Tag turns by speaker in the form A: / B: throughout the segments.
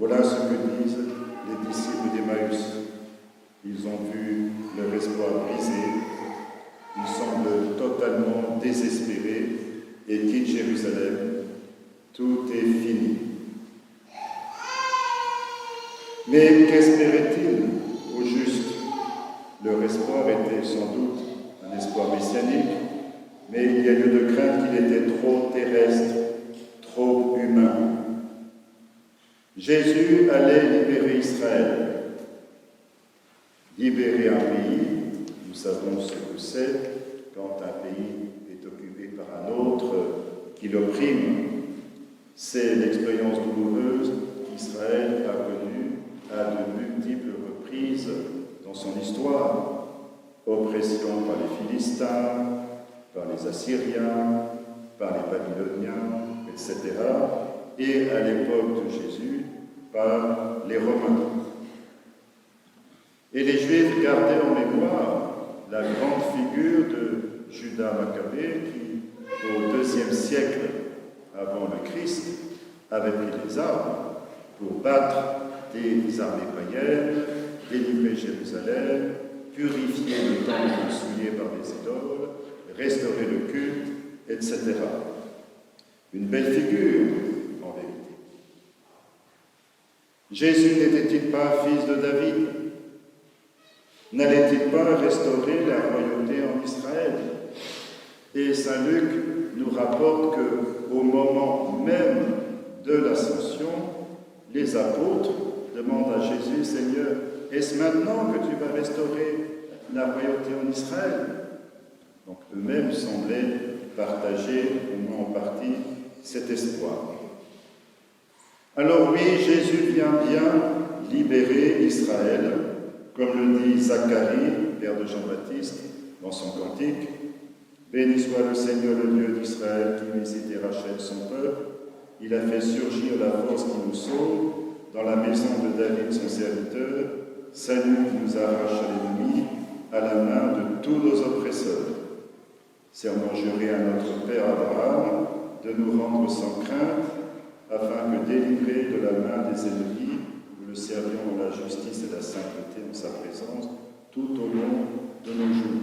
A: Voilà ce que disent les disciples d'Emmaüs. Ils ont vu leur espoir brisé, ils semblent totalement désespérés et quittent Jérusalem. Tout est fini. Mais qu'espéraient-ils au juste? Leur espoir était sans doute un espoir messianique, mais il y a lieu de craindre qu'il était trop terrestre, trop humain. Jésus allait libérer Israël. Libérer un pays, nous savons ce que c'est quand un pays est occupé par un autre qui l'opprime. C'est l'expérience douloureuse qu'Israël a connue à de multiples reprises dans son histoire. Oppression par les Philistins, par les Assyriens, par les Babyloniens, etc. Et à l'époque de Jésus, par les Romains. Et les Juifs gardaient en mémoire la grande figure de Judas Maccabée qui, au IIe siècle avant le Christ, avait pris les armes pour battre des armées païennes, délivrer Jérusalem, purifier le temple souillé par les idoles, restaurer le culte, etc. Une belle figure, en vérité. Jésus n'était-il pas fils de David? N'allait-il pas restaurer la royauté en Israël? Et saint Luc nous rapporte qu'au moment même de l'Ascension, les apôtres demandent à Jésus, « Seigneur, est-ce maintenant que tu vas restaurer la royauté en Israël ?» Donc eux-mêmes semblaient partager, au moins en partie, cet espoir. Alors oui, Jésus vient bien libérer Israël, comme le dit Zacharie, père de Jean-Baptiste, dans son cantique. « Béni soit le Seigneur, le Dieu d'Israël, qui visite et rachète son peuple. Il a fait surgir la force qui nous sauve, dans la maison de David, son serviteur, salut qui nous arrache à l'ennemi, à la main de tous nos oppresseurs. Serment juré à notre Père Abraham, de nous rendre sans crainte, afin que, délivrés de la main des ennemis, nous le servions dans la justice et la sainteté en sa présence, tout au long de nos jours. »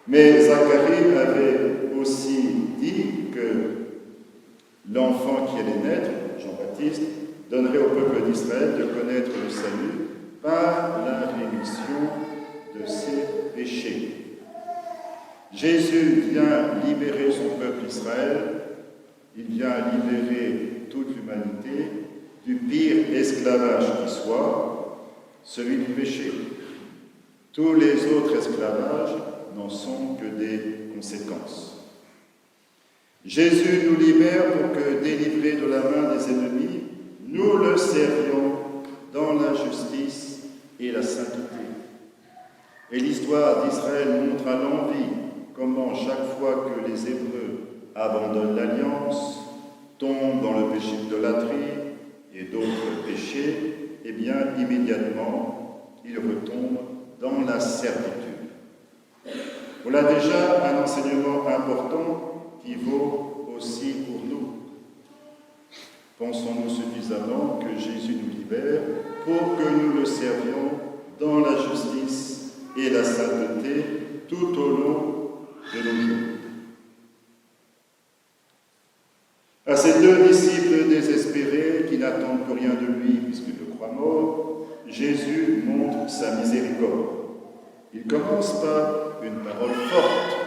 A: Mais Zacharie avait aussi dit que l'enfant qui allait naître, Jean-Baptiste, donnerait au peuple d'Israël de connaître le salut par la rémission de ses péchés. Jésus vient libérer son peuple Israël, il vient libérer toute l'humanité du pire esclavage qui soit, celui du péché. Tous les autres esclavages n'en sont que des conséquences. Jésus nous libère pour que, délivrés de la main des ennemis, nous le servions dans la justice et la sainteté. Et l'histoire d'Israël montre à l'envi comment chaque fois que les Hébreux abandonnent l'alliance, tombent dans le péché d'idolâtrie et d'autres péchés, eh bien, immédiatement, ils retombent dans la servitude. Voilà déjà un enseignement important qui vaut aussi pour nous. Pensons-nous suffisamment que Jésus nous libère pour que nous le servions dans la justice et la sainteté tout au long de nos jours. À ces deux disciples désespérés qui n'attendent plus rien de lui puisqu'ils le croient mort, Jésus montre sa miséricorde. Il commence par une parole forte.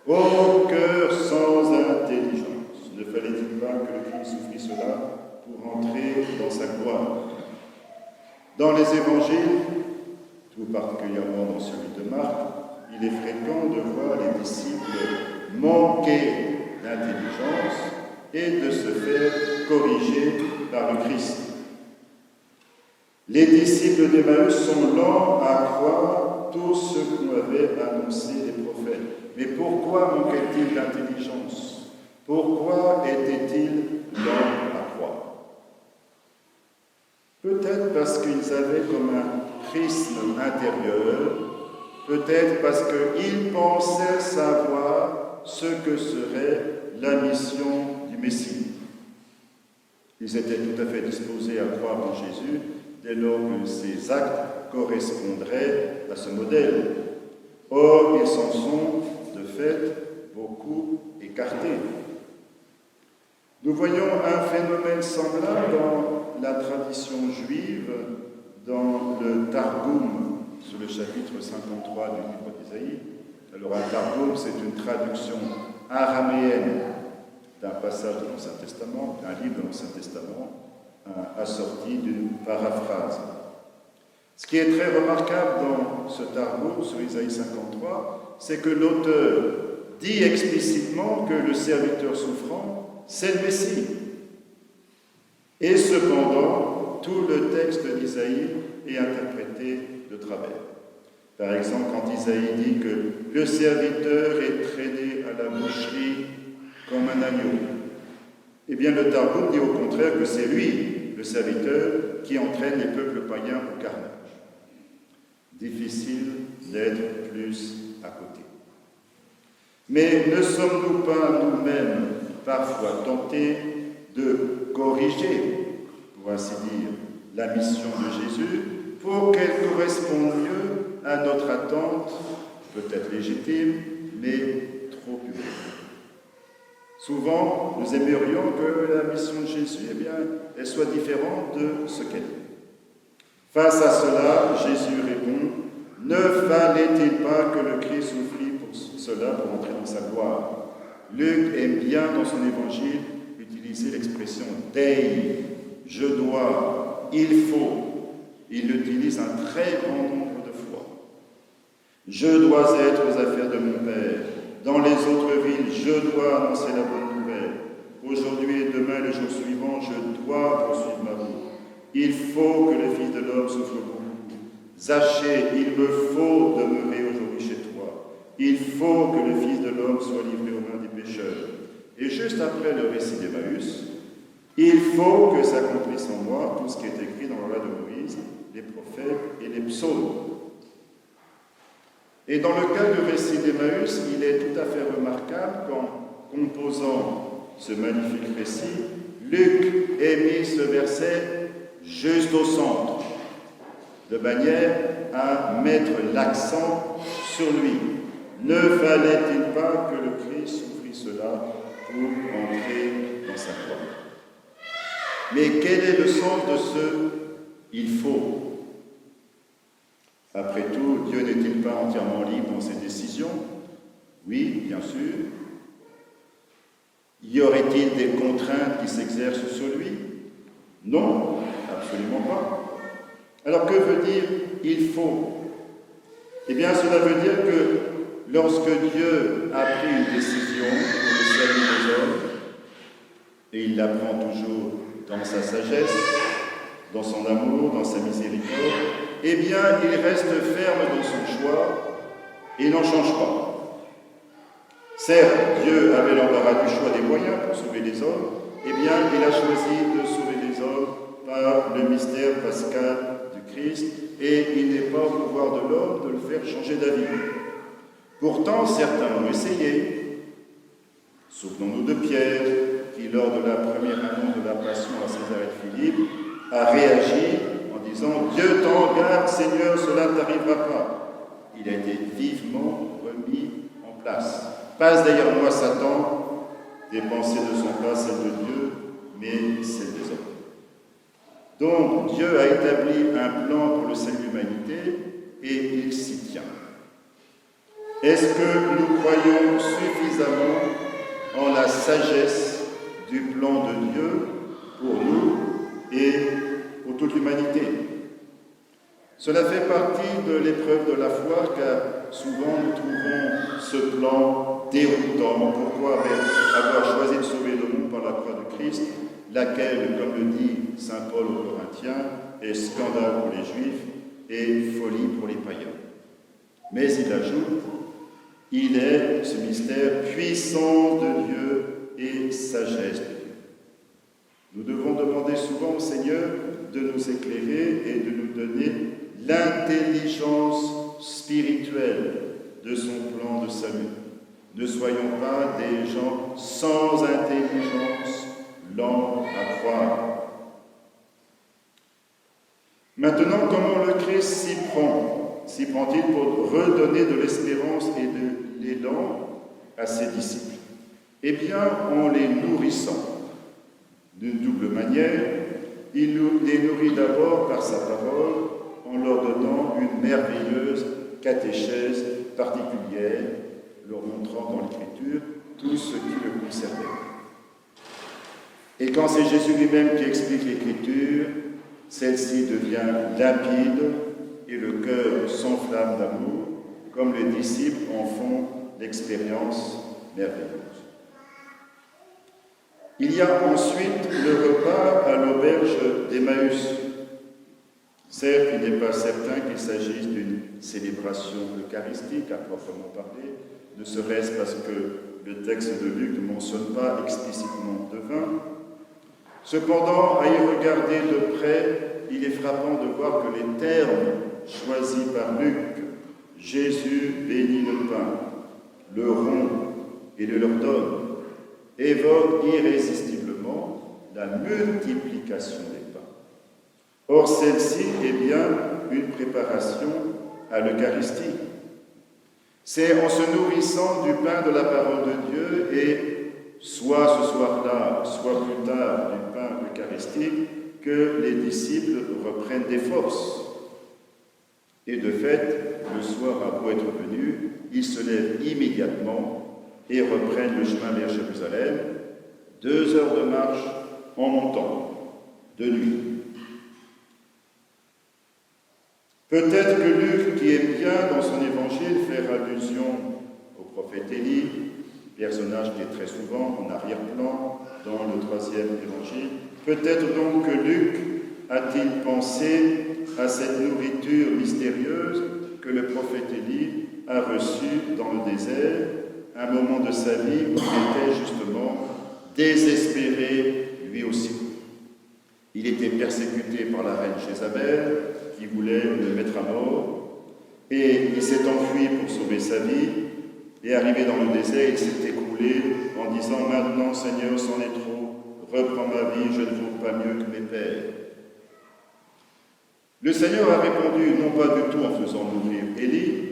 A: « Ô cœur sans intelligence, ne fallait-il pas que le Christ souffrit cela pour entrer dans sa gloire ?» Dans les évangiles, tout particulièrement dans celui de Marc, il est fréquent de voir les disciples manquer d'intelligence et de se faire corriger par le Christ. Les disciples d'Emmaüs sont lents à croire tout ce qu'avaient annoncé les prophètes. Mais pourquoi manquait-il d'intelligence? Pourquoi était-il lents à croire? Peut-être parce qu'ils avaient comme un prisme intérieur, peut-être parce qu'ils pensaient savoir ce que serait la mission du Messie. Ils étaient tout à fait disposés à croire en Jésus dès lors que ses actes correspondraient à ce modèle. Or, ils s'en sont, de fait, beaucoup écartés. Nous voyons un phénomène semblable dans la tradition juive, dans le Targum, sur le chapitre 53 du livre d'Isaïe. Alors, un Targum, c'est une traduction araméenne d'un passage de l'Ancien Testament, d'un livre de l'Ancien Testament, assorti d'une paraphrase. Ce qui est très remarquable dans ce Targum sur Isaïe 53, c'est que l'auteur dit explicitement que le serviteur souffrant, c'est le Messie. Et cependant, tout le texte d'Isaïe est interprété de travers. Par exemple, quand Isaïe dit que le serviteur est traîné à la boucherie comme un agneau, eh bien le Targum dit au contraire que c'est lui, le serviteur, qui entraîne les peuples païens au carnage. Difficile d'être plus à côté. Mais ne sommes-nous pas nous-mêmes parfois tentés de corriger, pour ainsi dire, la mission de Jésus pour qu'elle corresponde mieux à notre attente, peut-être légitime, mais trop publique. Souvent, nous aimerions que la mission de Jésus, elle soit différente de ce qu'elle est. Face à cela, Jésus répond, « Ne fallait-il pas que le Christ souffrit pour cela pour entrer dans sa gloire ?» Luc aime bien dans son évangile utiliser l'expression « dei », « je dois »,« il faut ». Il l'utilise un très grand nombre de fois. « Je dois être aux affaires de mon Père. Dans les autres villes, je dois annoncer la bonne nouvelle. Aujourd'hui et demain, le jour suivant, je dois poursuivre ma route. Il faut que le Fils de l'homme souffre beaucoup. Zachée, il me faut demeurer aujourd'hui chez toi. Il faut que le Fils de l'homme soit livré aux mains des pécheurs. » Et juste après le récit d'Emmaüs, il faut que s'accomplisse en moi tout ce qui est écrit dans la loi de Moïse, les prophètes et les psaumes. Et dans le cas du récit d'Emmaüs, il est tout à fait remarquable qu'en composant ce magnifique récit, Luc ait mis ce verset juste au centre, de manière à mettre l'accent sur lui. Ne fallait-il pas que le Christ souffrit cela pour entrer dans sa gloire? Mais quel est le sens de ce « il faut » ? Après tout, Dieu n'est-il pas entièrement libre dans ses décisions? Oui, bien sûr. Y aurait-il des contraintes qui s'exercent sur lui? Non, absolument pas. Alors que veut dire « il faut » ? Eh bien, cela veut dire que lorsque Dieu a pris une décision pour le salut des hommes, et il la prend toujours dans sa sagesse, dans son amour, dans sa miséricorde, eh bien, il reste ferme dans son choix et n'en change pas. Certes, Dieu avait l'embarras du choix des moyens pour sauver les hommes, eh bien, il a choisi de sauver les hommes par le mystère pascal du Christ, et il n'est pas au pouvoir de l'homme de le faire changer d'avis. Pourtant, certains ont essayé. Souvenons-nous de Pierre, qui, lors de la première annonce de la passion à César et Philippe, a réagi en disant « Dieu t'en garde, Seigneur, cela ne t'arrivera pas ». Il a été vivement remis en place. Passe derrière moi, Satan, des pensées ne sont pas celles de Dieu, mais celles des hommes. Donc, Dieu a établi un plan pour le salut de l'humanité et il s'y tient. Est-ce que nous croyons suffisamment en la sagesse du plan de Dieu pour nous et pour toute l'humanité? Cela fait partie de l'épreuve de la foi, car souvent nous trouvons ce plan déroutant. Pourquoi avoir choisi de sauver le monde par la croix de Christ, laquelle, comme le dit saint Paul aux Corinthiens, est scandale pour les Juifs et folie pour les païens. Mais il ajoute, il est, ce mystère, puissance de Dieu et sagesse de Dieu. Nous devons demander souvent au Seigneur de nous éclairer et de nous donner l'intelligence spirituelle de son plan de salut. Ne soyons pas des gens sans intelligence, lent à croire. Maintenant, comment le Christ s'y prend? S'y prend-il pour redonner de l'espérance et de l'élan à ses disciples? Eh bien, en les nourrissant. D'une double manière, il les nourrit d'abord par sa parole, en leur donnant une merveilleuse catéchèse particulière, leur montrant dans l'Écriture tout ce qui le concernait. Et quand c'est Jésus lui-même qui explique l'Écriture, celle-ci devient limpide et le cœur s'enflamme d'amour, comme les disciples en font l'expérience merveilleuse. Il y a ensuite le repas à l'auberge d'Emmaüs. Certes, il n'est pas certain qu'il s'agisse d'une célébration eucharistique à proprement parler, ne serait-ce parce que le texte de Luc ne mentionne pas explicitement de vin. Cependant, à y regarder de près, il est frappant de voir que les termes choisis par Luc, Jésus bénit le pain, le rompt et le leur donne, évoquent irrésistiblement la multiplication des pains. Or, celle-ci est bien une préparation à l'Eucharistie. C'est en se nourrissant du pain de la parole de Dieu et soit ce soir-là, soit plus tard du pain eucharistique, que les disciples reprennent des forces. Et de fait, le soir a beau être venu, ils se lèvent immédiatement et reprennent le chemin vers Jérusalem, 2 heures de marche en montant, de nuit. Peut-être que Luc, qui aime bien dans son évangile faire allusion au prophète Élie, personnage qui est très souvent en arrière-plan dans le 3e évangile, peut-être donc que Luc a-t-il pensé à cette nourriture mystérieuse que le prophète Élie a reçue dans le désert, un moment de sa vie où il était justement désespéré lui aussi. Il était persécuté par la reine Jézabel, qui voulait le mettre à mort, et il s'est enfui pour sauver sa vie, et arrivé dans le désert, il s'est écroulé en disant « Maintenant, Seigneur, c'en est trop, reprends ma vie, je ne vaux pas mieux que mes pères. » Le Seigneur a répondu, non pas du tout en faisant mourir Élie,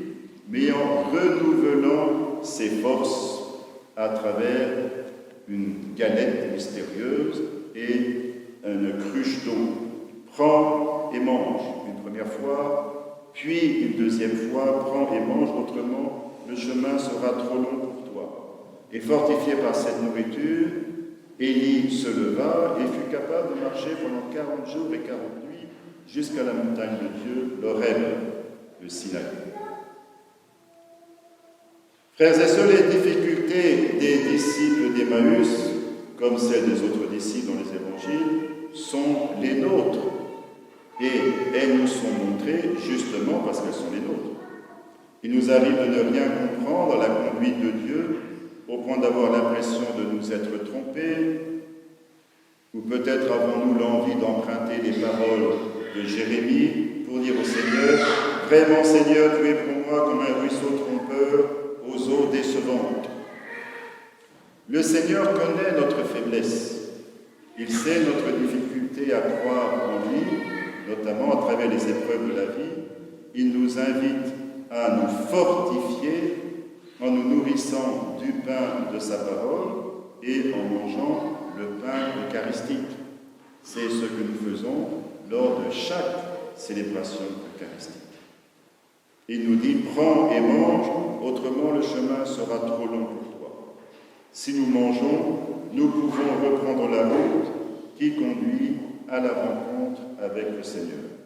A: mais en renouvelant ses forces à travers une galette mystérieuse et une cruche d'eau. Prends et mange une première fois, puis une deuxième fois, prends et mange, autrement le chemin sera trop long pour toi. Et fortifié par cette nourriture, Élie se leva et fut capable de marcher pendant 40 jours et 40 nuits jusqu'à la montagne de Dieu, l'Horeb, le Sinaï. Frères et sœurs, les difficultés des disciples d'Emmaüs, comme celles des autres disciples dans les évangiles, sont les nôtres. Et elles nous sont montrées justement parce qu'elles sont les nôtres. Il nous arrive de ne rien comprendre à la conduite de Dieu, au point d'avoir l'impression de nous être trompés, ou peut-être avons-nous l'envie d'emprunter les paroles de Jérémie pour dire au Seigneur « Vraiment Seigneur, tu es pour moi comme un ruisseau trompeur aux eaux décevantes. » Le Seigneur connaît notre faiblesse. Il sait notre difficulté à croire en lui, notamment à travers les épreuves de la vie. Il nous invite à nous fortifier en nous nourrissant du pain de sa parole et en mangeant le pain eucharistique. C'est ce que nous faisons lors de chaque célébration eucharistique. Il nous dit « Prends et mange, autrement le chemin sera trop long pour toi. » Si nous mangeons, nous pouvons reprendre la route qui conduit à la rencontre avec le Seigneur.